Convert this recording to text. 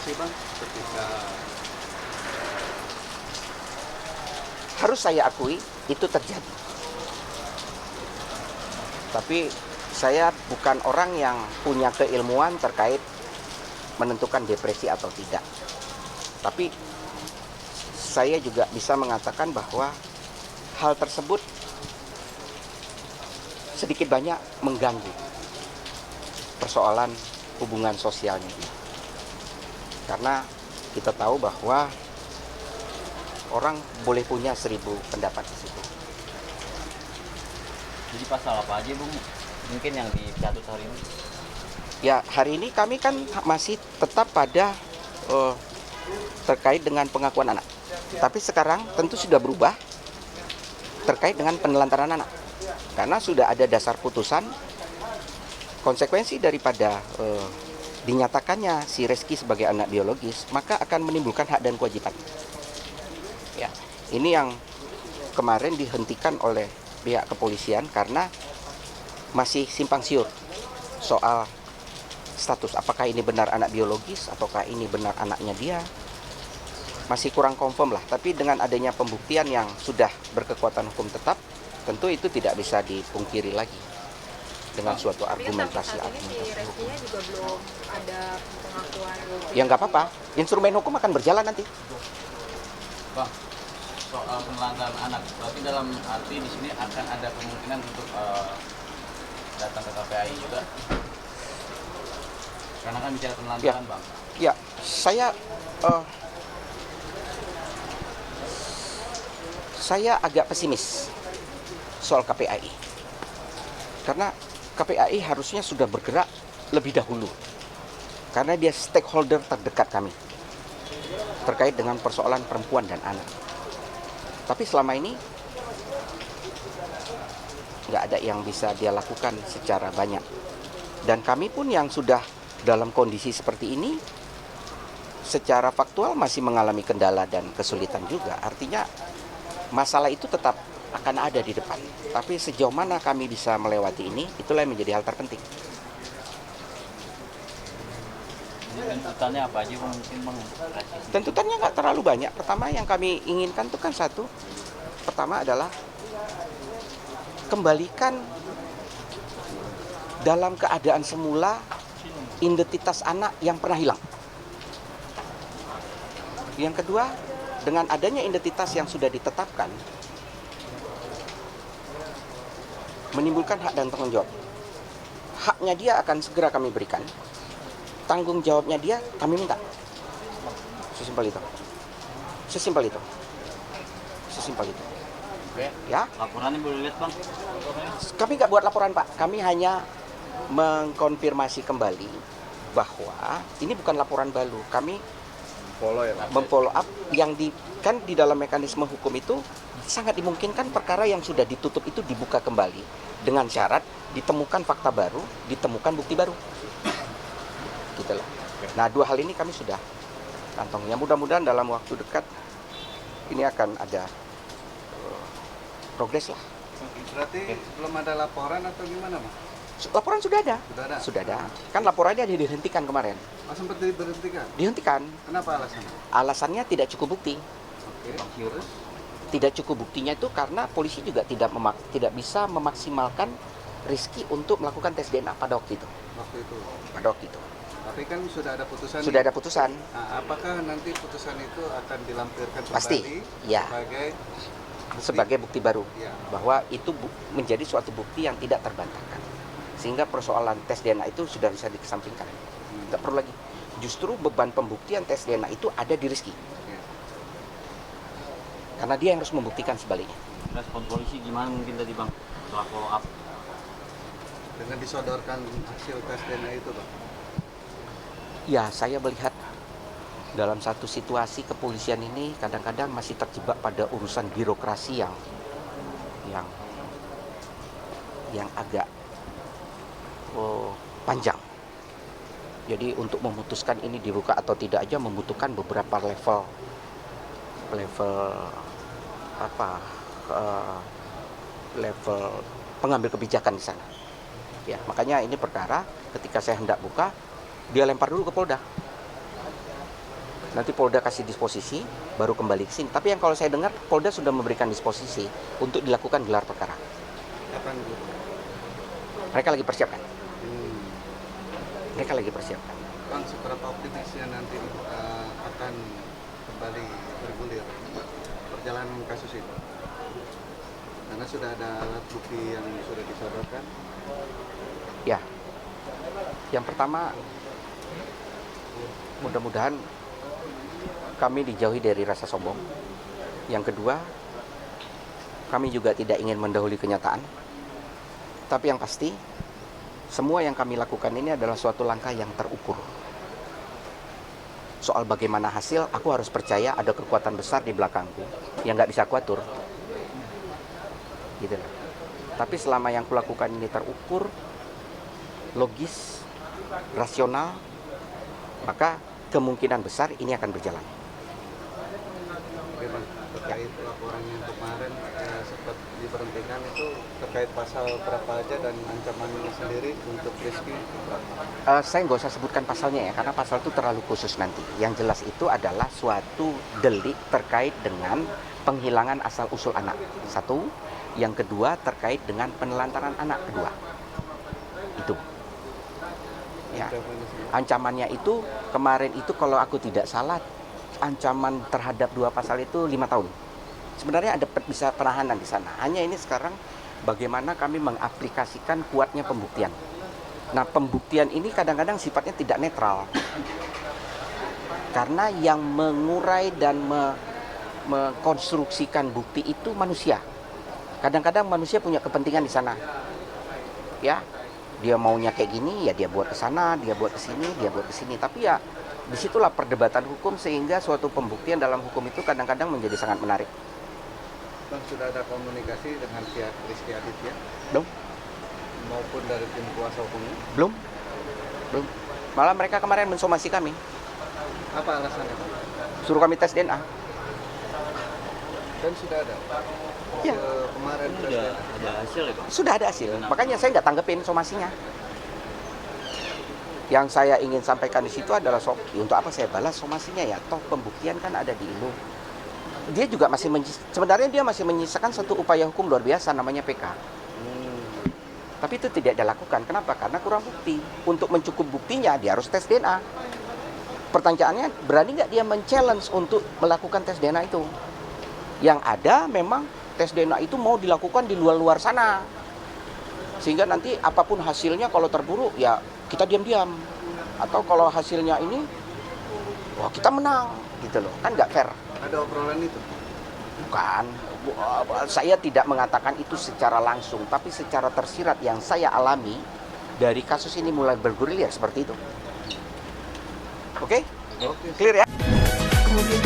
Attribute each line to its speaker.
Speaker 1: sih Bang ketika
Speaker 2: Harus saya akui itu terjadi. Tapi saya bukan orang yang punya keilmuan terkait menentukan depresi atau tidak. Tapi saya juga bisa mengatakan bahwa hal tersebut sedikit banyak mengganggu persoalan hubungan sosialnya dia. Karena kita tahu bahwa orang boleh punya 1000 pendapat di situ.
Speaker 3: Jadi pasal apa aja Bung? Mungkin yang dicatut hari ini?
Speaker 2: Ya, hari ini kami kan masih tetap pada terkait dengan pengakuan anak. Tapi sekarang tentu sudah berubah terkait dengan penelantaran anak. Karena sudah ada dasar putusan, konsekuensi daripada dinyatakannya si Reski sebagai anak biologis, maka akan menimbulkan hak dan kewajiban. Ya, ini yang kemarin dihentikan oleh pihak kepolisian karena masih simpang siur soal status apakah ini benar anak biologis ataukah ini benar anaknya dia. Masih kurang confirm lah, tapi dengan adanya pembuktian yang sudah berkekuatan hukum tetap, tentu itu tidak bisa dipungkiri lagi dengan suatu argumentasi
Speaker 4: hukum. Reskinya juga belum ada pengakuan.
Speaker 2: Ya nggak apa-apa, instrumen hukum akan berjalan nanti.
Speaker 3: Bang, soal penelantaran anak, berarti dalam arti di sini akan ada kemungkinan untuk datang ke KPAI juga? Karena kan bicara penelantaran Bang.
Speaker 2: Ya, saya agak pesimis soal KPAI. Karena KPAI harusnya sudah bergerak lebih dahulu. Karena dia stakeholder terdekat kami terkait dengan persoalan perempuan dan anak. Tapi selama ini nggak ada yang bisa dia lakukan secara banyak. Dan kami pun yang sudah dalam kondisi seperti ini, secara faktual masih mengalami kendala dan kesulitan juga. Artinya masalah itu tetap akan ada di depan. Tapi sejauh mana kami bisa melewati ini, itulah yang menjadi hal terpenting.
Speaker 3: Tuntutannya apa aja Bang? Mungkin Bang?
Speaker 2: Tuntutannya nggak terlalu banyak. Pertama yang kami inginkan itu kan satu. Pertama adalah kembalikan dalam keadaan semula identitas anak yang pernah hilang. Yang kedua, dengan adanya identitas yang sudah ditetapkan, menimbulkan hak dan tanggung jawab. Haknya dia akan segera kami berikan. Tanggung jawabnya dia kami minta. Sesimpel itu. Sesimpel itu. Sesimpel itu.
Speaker 3: Oke.
Speaker 2: Ya.
Speaker 3: Laporannya boleh lihat Bang?
Speaker 2: Kami nggak buat laporan Pak. Kami hanya mengkonfirmasi kembali bahwa ini bukan laporan baru. Kami memfollow up yang kan di dalam mekanisme hukum itu sangat dimungkinkan perkara yang sudah ditutup itu dibuka kembali dengan syarat ditemukan fakta baru, ditemukan bukti baru. Gitu lah. Nah, dua hal ini kami sudah kantong. Ya mudah-mudahan dalam waktu dekat ini akan ada progres lah.
Speaker 1: berarti belum ada laporan atau gimana Bang?
Speaker 2: Laporan sudah ada.
Speaker 1: Sudah ada?
Speaker 2: Sudah ada. Kan laporannya dihentikan kemarin.
Speaker 1: Sempat diberhentikan?
Speaker 2: Dihentikan.
Speaker 1: Kenapa alasannya?
Speaker 2: Alasannya tidak cukup bukti.
Speaker 1: Oke. Terus?
Speaker 2: Tidak cukup buktinya itu karena polisi juga tidak bisa memaksimalkan Rizky untuk melakukan tes DNA pada waktu itu. Pada waktu itu.
Speaker 1: Tapi kan sudah ada putusan.
Speaker 2: Sudah ada putusan.
Speaker 1: Nah, apakah nanti putusan itu akan dilampirkan
Speaker 2: Pasti.
Speaker 1: kembali
Speaker 2: Ya.
Speaker 1: sebagai
Speaker 2: Sebagai bukti baru.
Speaker 1: Ya.
Speaker 2: Bahwa itu menjadi suatu bukti yang tidak terbantahkan. Sehingga persoalan tes DNA itu sudah bisa dikesampingkan. Tidak perlu lagi. Justru beban pembuktian tes DNA itu ada di Rizky.
Speaker 1: Ya.
Speaker 2: Karena dia yang harus membuktikan sebaliknya.
Speaker 3: Respon polisi gimana mungkin tadi Bang? Setelah follow up.
Speaker 1: Dengan disodorkan hasil tes DNA itu Bang.
Speaker 2: Ya, saya melihat dalam satu situasi kepolisian ini kadang-kadang masih terjebak pada urusan birokrasi yang agak panjang. Jadi untuk memutuskan ini dibuka atau tidak aja membutuhkan beberapa level pengambil kebijakan di sana. Ya, makanya ini perkara ketika saya hendak buka, dia lempar dulu ke Polda. Nanti Polda kasih disposisi, baru kembali ke sini. Tapi yang kalau saya dengar, Polda sudah memberikan disposisi untuk dilakukan gelar perkara.
Speaker 1: Kapan Bu?
Speaker 2: Mereka lagi persiapkan.
Speaker 1: Hmm.
Speaker 2: Mereka lagi persiapkan.
Speaker 1: Bang, seberapa optimisnya nanti akan kembali bergulir perjalanan kasus ini? Karena sudah ada alat bukti yang sudah disodorkan.
Speaker 2: Ya, yang pertama, mudah-mudahan kami dijauhi dari rasa sombong. Yang kedua, kami juga tidak ingin mendahului kenyataan. Tapi yang pasti, semua yang kami lakukan ini adalah suatu langkah yang terukur. Soal bagaimana hasil, aku harus percaya ada kekuatan besar di belakangku yang nggak bisa aku atur. Gitu loh. Tapi selama yang kulakukan ini terukur, logis, rasional, maka kemungkinan besar ini akan berjalan.
Speaker 1: Oke Bang, terkait laporan yang kemarin sempat diberhentikan itu terkait pasal berapa aja dan ancamannya sendiri untuk Rizky berapa?
Speaker 2: Saya nggak usah sebutkan pasalnya ya, karena pasal itu terlalu khusus nanti. Yang jelas itu adalah suatu delik terkait dengan penghilangan asal-usul anak. Satu. Yang kedua terkait dengan penelantaran anak. Kedua. Itu. Ya. Ancamannya itu kemarin itu kalau aku tidak salah, ancaman terhadap 2 pasal itu 5 tahun. Sebenarnya ada bisa penahanan di sana. Hanya ini sekarang bagaimana kami mengaplikasikan kuatnya pembuktian. Nah, pembuktian ini kadang-kadang sifatnya tidak netral. Karena yang mengurai dan mengkonstruksikan bukti itu manusia. Kadang-kadang manusia punya kepentingan di sana. Ya, dia maunya kayak gini, ya dia buat ke sana, dia buat ke sini, dia buat ke sini. Tapi ya disitulah perdebatan hukum sehingga suatu pembuktian dalam hukum itu kadang-kadang menjadi sangat menarik.
Speaker 1: Bang, sudah ada komunikasi dengan pihak Rizky Aditya
Speaker 2: Belum?
Speaker 1: maupun dari tim kuasa hukumnya?
Speaker 2: Belum. Malah mereka kemarin mensomasi kami.
Speaker 1: Apa alasannya Bang?
Speaker 2: Suruh kami tes DNA.
Speaker 1: Dan sudah ada?
Speaker 2: Ya.
Speaker 1: Kemarin tes
Speaker 3: Udah
Speaker 1: DNA.
Speaker 3: ada hasil ya Bang?
Speaker 2: Sudah ada hasil. Makanya saya nggak tanggepin somasinya. Yang saya ingin sampaikan di situ adalah untuk apa saya balas somasinya ya? Toh pembuktian kan ada di ILU. Dia juga masih sebenarnya dia masih menyisakan satu upaya hukum luar biasa namanya PK. Tapi itu tidak dilakukan. Kenapa? Karena kurang bukti. Untuk mencukup buktinya dia harus tes DNA. Pertanyaannya, berani nggak dia men-challenge untuk melakukan tes DNA itu? Yang ada memang tes DNA itu mau dilakukan di luar-luar sana. Sehingga nanti apapun hasilnya kalau terburuk ya kita diam-diam. Atau kalau hasilnya ini, wah kita menang. Gitu loh. Kan nggak fair.
Speaker 1: Ada obrolan itu?
Speaker 2: Bukan. Saya tidak mengatakan itu secara langsung. Tapi secara tersirat yang saya alami dari kasus ini mulai bergulir seperti itu. Oke?
Speaker 1: Oke.
Speaker 2: Clear ya?
Speaker 4: Kemudian